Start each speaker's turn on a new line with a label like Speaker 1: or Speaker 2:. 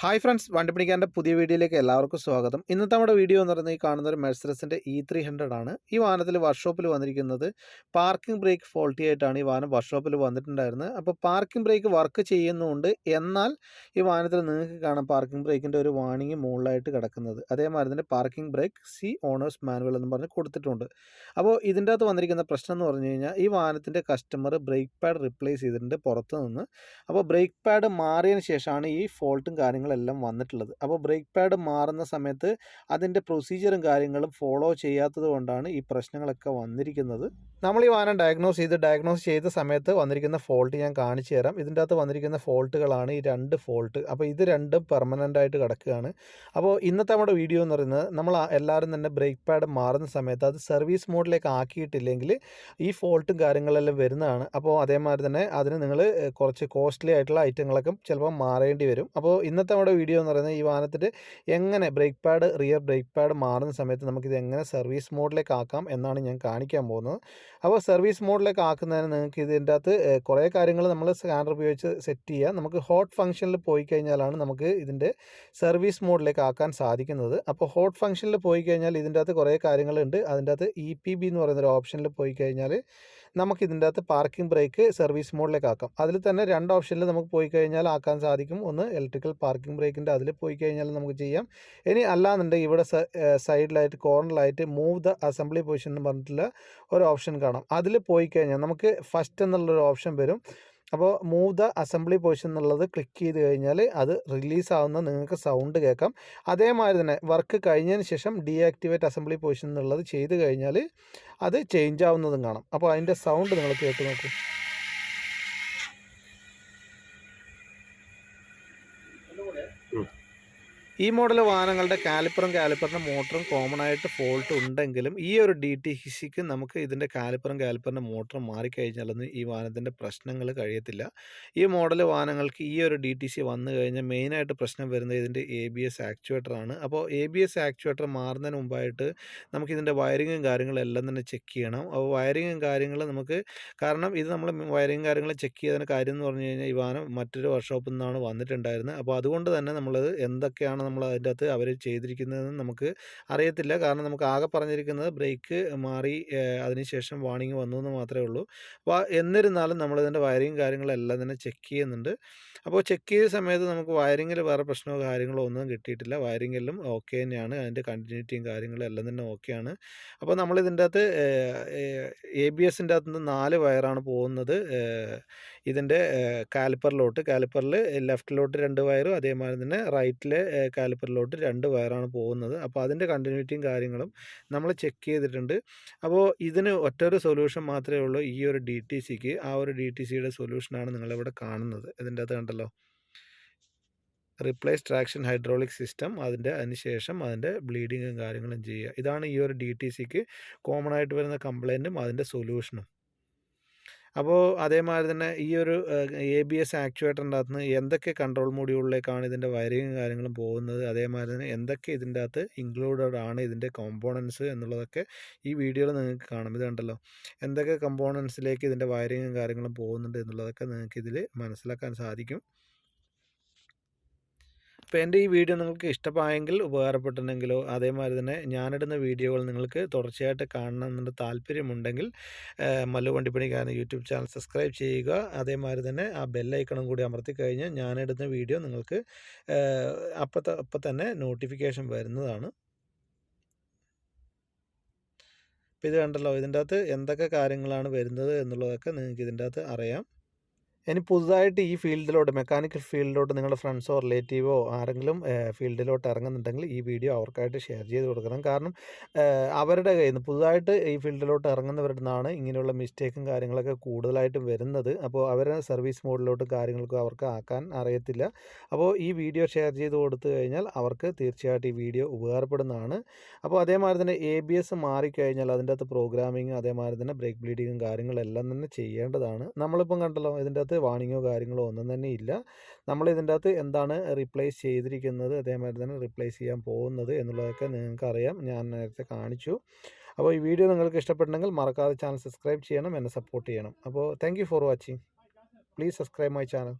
Speaker 1: Hi friends, വണ്ടിപ്പണിക്കാരൻ്റെ പുതിയ വീഡിയോയിലേക്ക് എല്ലാവർക്കും സ്വാഗതം. ഇന്നത്തെ നമ്മുടെ വീഡിയോ എന്ന് പറയുന്നത് ഈ കാണുന്ന ഒരു മെഴ്സറസിൻ്റെ E300 ആണ്. ഈ വാഹനത്തിൽ വർക്ക്ഷോപ്പിൽ വന്നിരിക്കുന്നത് പാർക്കിംഗ് ബ്രേക്ക് ഫോൾട്ടി ആയിട്ടാണ് ഈ വാഹനം വർക്ക്ഷോപ്പിൽ വന്നിട്ടുണ്ടായിരുന്നത്. അപ്പോൾ പാർക്കിംഗ് ബ്രേക്ക് വർക്ക് ചെയ്യുന്നുണ്ട്, എന്നാൽ ഈ വാഹനത്തിൽ നിങ്ങൾക്ക് കാണാം പാർക്കിംഗ് ബ്രേക്കിൻ്റെ ഒരു വാണിംഗ് മുകളിലായിട്ട് കിടക്കുന്നത്. അതേമാതിരി തന്നെ parking brake see owner's manual എന്ന് പറഞ്ഞ് കൊടുത്തിട്ടുണ്ട്. അപ്പോൾ ഇതിൻ്റെ അകത്ത് വന്നിരിക്കുന്ന പ്രശ്നം എന്ന് പറഞ്ഞു കഴിഞ്ഞാൽ ഈ വാഹനത്തിൻ്റെ കസ്റ്റമർ ബ്രേക്ക് പാഡ് റിപ്ലേസ് ചെയ്തിട്ടുണ്ട് പുറത്ത് നിന്ന്. അപ്പോൾ ബ്രേക്ക് പാഡ് മാറിയതിന് ശേഷമാണ് ഈ ഫോൾട്ടും കാര്യങ്ങളെല്ലാം വന്നിട്ടുള്ളത്. അപ്പോൾ ബ്രേക്ക് പാഡ് മാറുന്ന സമയത്ത് അതിൻ്റെ പ്രൊസീജിയറും കാര്യങ്ങളും ഫോളോ ചെയ്യാത്തത് കൊണ്ടാണ് ഈ പ്രശ്നങ്ങളൊക്കെ വന്നിരിക്കുന്നത്. നമ്മൾ ഈ വാഹനം ഡയഗ്നോസ് ചെയ്ത സമയത്ത് വന്നിരിക്കുന്ന ഫോൾട്ട് ഞാൻ കാണിച്ചു തരാം. ഇതിൻ്റെ അകത്ത് വന്നിരിക്കുന്ന ഫോൾട്ടുകളാണ് ഈ രണ്ട് ഫോൾട്ട്. അപ്പോൾ ഇത് രണ്ടും പെർമനൻ്റ് ആയിട്ട് കിടക്കുകയാണ്. അപ്പോൾ ഇന്നത്തെ നമ്മുടെ വീഡിയോ എന്ന് പറയുന്നത് നമ്മൾ എല്ലാവരും തന്നെ ബ്രേക്ക് പാഡ് മാറുന്ന സമയത്ത് അത് സർവീസ് മോഡിലേക്ക് ആക്കിയിട്ടില്ലെങ്കിൽ ഈ ഫോൾട്ടും കാര്യങ്ങളെല്ലാം വരുന്നതാണ്. അപ്പോൾ അതേമാതിരി തന്നെ അതിന് നിങ്ങൾ കുറച്ച് കോസ്റ്റ്ലി ആയിട്ടുള്ള ഐറ്റങ്ങളൊക്കെ ചിലപ്പോൾ മാറേണ്ടി വരും. അപ്പോൾ ഇന്നത്തെ നമ്മുടെ വീഡിയോ എന്ന് പറയുന്നത് ഈ വാഹനത്തിൻ്റെ എങ്ങനെ റിയർ ബ്രേക്ക് പാഡ് മാറുന്ന സമയത്ത് നമുക്കിത് എങ്ങനെ സർവീസ് മോഡിലേക്ക് ആക്കാം എന്നാണ് ഞാൻ കാണിക്കാൻ പോകുന്നത്. അപ്പോൾ സർവീസ് മോഡിലേക്ക് ആക്കുന്നതിന് നിങ്ങൾക്ക് ഇതിൻ്റെ അകത്ത് കുറേ കാര്യങ്ങൾ നമ്മൾ സ്കാനർ ഉപയോഗിച്ച് സെറ്റ് ചെയ്യുക. നമുക്ക് ഹോട്ട് ഫംഗ്ഷനിൽ പോയി കഴിഞ്ഞാലാണ് നമുക്ക് ഇതിൻ്റെ സർവീസ് മോഡിലേക്ക് ആക്കാൻ സാധിക്കുന്നത്. അപ്പോൾ ഹോട്ട് ഫംഗ്ഷനിൽ പോയി കഴിഞ്ഞാൽ ഇതിൻ്റെ അകത്ത് കുറേ കാര്യങ്ങളുണ്ട്. അതിൻ്റെ അകത്ത് EPB എന്ന് പറയുന്നൊരു ഓപ്ഷനിൽ പോയി കഴിഞ്ഞാൽ നമുക്ക് ഇതിൻ്റെ അകത്ത് പാർക്കിംഗ് ബ്രേക്ക് സർവീസ് മോഡിലേക്ക് ആക്കാം. അതിൽ തന്നെ രണ്ട് ഓപ്ഷനിൽ നമുക്ക് പോയി കഴിഞ്ഞാൽ ആക്കാൻ സാധിക്കും. ഒന്ന് ഇലക്ട്രിക്കൽ പാർക്കിംഗ് ബ്രേക്കിൻ്റെ അതിൽ പോയി കഴിഞ്ഞാൽ നമുക്ക് ചെയ്യാം. ഇനി അല്ലാന്നുണ്ടെങ്കിൽ ഇവിടെ സൈഡിലായിട്ട് കോർണറിലായിട്ട് മൂവ് ദ അസംബ്ലി പൊസിഷൻ എന്ന് പറഞ്ഞിട്ടുള്ള ഒരു ഓപ്ഷൻ കാണാം. അതിൽ പോയി കഴിഞ്ഞാൽ നമുക്ക് ഫസ്റ്റ് എന്നുള്ളൊരു ഓപ്ഷൻ വരും. അപ്പോൾ മൂവ് ദ അസംബ്ലി പൊസിഷൻ എന്നുള്ളത് ക്ലിക്ക് ചെയ്ത് കഴിഞ്ഞാൽ അത് റിലീസാവുന്ന നിങ്ങൾക്ക് സൗണ്ട് കേൾക്കാം. അതേമാതിരി തന്നെ വർക്ക് കഴിഞ്ഞതിന് ശേഷം ഡീആക്ടിവേറ്റ് അസംബ്ലി പൊസിഷൻ എന്നുള്ളത് ചെയ്ത് കഴിഞ്ഞാൽ അത് ചേഞ്ച് ആവുന്നതും കാണാം. അപ്പോൾ അതിൻ്റെ സൗണ്ട് നിങ്ങൾ കേട്ട് നോക്കൂ. ഈ മോഡൽ വാഹനങ്ങളുടെ കാലിപ്പറിൻ്റെ മോട്ടറും കോമൺ ആയിട്ട് ഫോൾട്ട് ഉണ്ടെങ്കിലും ഈ ഒരു DTCക്ക് നമുക്ക് ഇതിൻ്റെ കാലിപ്പറിൻ്റെ മോട്ടർ മാറിക്കഴിഞ്ഞാലൊന്നും ഈ വാഹനത്തിൻ്റെ പ്രശ്നങ്ങൾ കഴിയത്തില്ല. ഈ മോഡൽ വാഹനങ്ങൾക്ക് ഈ ഒരു DTC വന്നു കഴിഞ്ഞാൽ മെയിനായിട്ട് പ്രശ്നം വരുന്നത് ഇതിൻ്റെ ABS ആക്ച്വേറ്ററാണ്. അപ്പോൾ ABS ആക്ച്വേറ്റർ മാറുന്നതിന് മുമ്പായിട്ട് നമുക്കിതിൻ്റെ വയറിങ്ങും കാര്യങ്ങളും എല്ലാം തന്നെ ചെക്ക് ചെയ്യണം. അപ്പോൾ വയറിങ്ങും കാര്യങ്ങൾ നമുക്ക് കാരണം ഇത് നമ്മൾ വയറിങ്ങും കാര്യങ്ങളും ചെക്ക് ചെയ്തതിന് കാര്യം എന്ന് പറഞ്ഞു കഴിഞ്ഞാൽ ഈ വാഹനം മറ്റൊരു വർക്ക്ഷോപ്പിൽ നിന്നാണ് വന്നിട്ടുണ്ടായിരുന്നത്. അപ്പോൾ അതുകൊണ്ട് തന്നെ നമ്മളത് എന്തൊക്കെയാണ് നമ്മൾ അതിൻ്റെ അകത്ത് അവർ ചെയ്തിരിക്കുന്നതെന്ന് നമുക്ക് അറിയത്തില്ല. കാരണം നമുക്ക് ആകെ പറഞ്ഞിരിക്കുന്നത് ബ്രേക്ക് മാറി അതിനുശേഷം വാണിംഗ് വന്നു എന്ന് മാത്രമേ ഉള്ളൂ. അപ്പോൾ എന്നിരുന്നാലും നമ്മളിതിൻ്റെ വയറിങ് കാര്യങ്ങളെല്ലാം തന്നെ ചെക്ക് ചെയ്യുന്നുണ്ട്. അപ്പോൾ ചെക്ക് ചെയ്ത സമയത്ത് നമുക്ക് വയറിങ്ങിൽ വേറെ പ്രശ്നമോ കാര്യങ്ങളോ ഒന്നും കിട്ടിയിട്ടില്ല. വയറിങ്ങെല്ലാം ഓക്കെ തന്നെയാണ്. അതിൻ്റെ കണ്ടിന്യൂറ്റിയും കാര്യങ്ങളും എല്ലാം തന്നെ ഓക്കെയാണ്. അപ്പോൾ നമ്മളിതിൻ്റെ അകത്ത് ABSൻ്റെ അകത്ത് നിന്ന് 4 വയറാണ് പോകുന്നത് ഇതിൻ്റെ കാലിപ്പറിൽ ലെഫ്റ്റിലോട്ട് 2 വയറും അതേമാതിരി തന്നെ റൈറ്റിലെ കാലിപ്പറിലോട്ട് 2 വയറാണ് പോകുന്നത്. അപ്പോൾ അതിൻ്റെ കണ്ടിന്യൂറ്റിയും കാര്യങ്ങളും നമ്മൾ ചെക്ക് ചെയ്തിട്ടുണ്ട്. അപ്പോൾ ഇതിന് ഒറ്റൊരു സൊല്യൂഷൻ മാത്രമേ ഉള്ളൂ ഈ ഒരു DTCക്ക്. ആ ഒരു DTCയുടെ സൊല്യൂഷനാണ് നിങ്ങളിവിടെ കാണുന്നത്. ഇതിൻ്റെ അകത്ത് കണ്ടല്ലോ, റിപ്ലേസ് ട്രാക്ഷൻ ഹൈഡ്രോളിക് സിസ്റ്റം, അതിനുശേഷം അതിൻ്റെ ബ്ലീഡിങ്ങും കാര്യങ്ങളും ചെയ്യുക. ഇതാണ് ഈ ഒരു DTCക്ക് കോമൺ ആയിട്ട് വരുന്ന കംപ്ലൈൻറ്റും അതിൻ്റെ സൊല്യൂഷനും. അപ്പോൾ അതേമാതിരി തന്നെ ഈ ഒരു ABS ആക്ച്വേറ്ററിൻ്റെ അകത്ത് നിന്ന് എന്തൊക്കെ കൺട്രോൾ മൊഡ്യൂളിലേക്കാണ് ഇതിൻ്റെ വയറിങ്ങും കാര്യങ്ങളും പോകുന്നത്, അതേമാതിരി തന്നെ എന്തൊക്കെ ഇതിൻ്റെ അകത്ത് ഇൻക്ലൂഡഡ് ആണ് ഇതിൻ്റെ കോമ്പോണൻസ് എന്നുള്ളതൊക്കെ ഈ വീഡിയോയിൽ നിങ്ങൾക്ക് കാണാം. ഇത് കണ്ടല്ലോ, എന്തൊക്കെ കമ്പോണൻസിലേക്ക് ഇതിൻ്റെ വയറിങ്ങും കാര്യങ്ങളും പോകുന്നുണ്ട് എന്നുള്ളതൊക്കെ നിങ്ങൾക്ക് ഇതിൽ മനസ്സിലാക്കാൻ സാധിക്കും. അപ്പോൾ എൻ്റെ ഈ വീഡിയോ നിങ്ങൾക്ക് ഇഷ്ടമായെങ്കിൽ, ഉപകാരപ്പെട്ടിട്ടുണ്ടെങ്കിലോ അതേമാതിരി തന്നെ ഞാനിടുന്ന വീഡിയോകൾ നിങ്ങൾക്ക് തുടർച്ചയായിട്ട് കാണണമെന്ന് താല്പര്യമുണ്ടെങ്കിൽ മല്ലു വണ്ടിപ്പണിക്കാരൻ യൂട്യൂബ് ചാനൽ സബ്സ്ക്രൈബ് ചെയ്യുക. അതേമാതിരി തന്നെ ആ ബെല്ലൈക്കണും കൂടി അമർത്തി കഴിഞ്ഞാൽ ഞാനിടുന്ന വീഡിയോ നിങ്ങൾക്ക് അപ്പം തന്നെ നോട്ടിഫിക്കേഷൻ വരുന്നതാണ്. അപ്പോൾ ഇത് കണ്ടല്ലോ, ഇതിൻ്റെ അകത്ത് എന്തൊക്കെ കാര്യങ്ങളാണ് വരുന്നത് എന്നുള്ളതൊക്കെ നിങ്ങൾക്ക് ഇതിൻ്റെ അകത്ത് അറിയാം. ഇനി പുതുതായിട്ട് ഈ ഫീൽഡിലോട്ട്, മെക്കാനിക്കൽ ഫീൽഡിലോട്ട് നിങ്ങളുടെ ഫ്രണ്ട്സോ റിലേറ്റീവോ ആരെങ്കിലും ഫീൽഡിലോട്ട് ഇറങ്ങുന്നുണ്ടെങ്കിൽ ഈ വീഡിയോ അവർക്കായിട്ട് ഷെയർ ചെയ്ത് കൊടുക്കണം. കാരണം അവരുടെ കയ്യിൽ നിന്ന് പുതുതായിട്ട് ഈ ഫീൽഡിലോട്ട് ഇറങ്ങുന്നവരുടെ നിന്നാണ് ഇങ്ങനെയുള്ള മിസ്റ്റേക്കും കാര്യങ്ങളൊക്കെ കൂടുതലായിട്ടും വരുന്നത്. അപ്പോൾ അവരെ സർവീസ് മോഡിലോട്ട് കാര്യങ്ങളൊക്കെ അവർക്ക് ആക്കാൻ അറിയത്തില്ല. അപ്പോൾ ഈ വീഡിയോ ഷെയർ ചെയ്ത് കൊടുത്തു കഴിഞ്ഞാൽ അവർക്ക് തീർച്ചയായിട്ടും ഈ വീഡിയോ ഉപകാരപ്പെടുന്നതാണ്. അപ്പോൾ അതേമാതിരി തന്നെ ABS മാറിക്കഴിഞ്ഞാൽ അതിൻ്റെ അകത്ത് പ്രോഗ്രാമിങ് അതേമാതിരി തന്നെ ബ്രേക്ക് ബ്ലീഡിങ്ങും കാര്യങ്ങളെല്ലാം തന്നെ ചെയ്യേണ്ടതാണ്. നമ്മളിപ്പം കണ്ടല്ലോ, ഇതിൻ്റെ അകത്ത് വാണിങ്ങോ കാര്യങ്ങളോ ഒന്നും തന്നെ ഇല്ല. നമ്മളിതിൻ്റെ അകത്ത് എന്താണ് റീപ്ലേസ് ചെയ്തിരിക്കുന്നത്, അതേമാതിരി തന്നെ റീപ്ലേസ് ചെയ്യാൻ പോകുന്നത് എന്നുള്ളതൊക്കെ നിങ്ങൾക്കറിയാം. ഞാൻ നേരത്തെ കാണിച്ചു. അപ്പോൾ ഈ വീഡിയോ നിങ്ങൾക്ക് ഇഷ്ടപ്പെട്ടുണ്ടെങ്കിൽ മറക്കാതെ ചാനൽ സബ്സ്ക്രൈബ് ചെയ്യണം, എന്നെ സപ്പോർട്ട് ചെയ്യണം. അപ്പോൾ thank you for watching. Please subscribe my channel.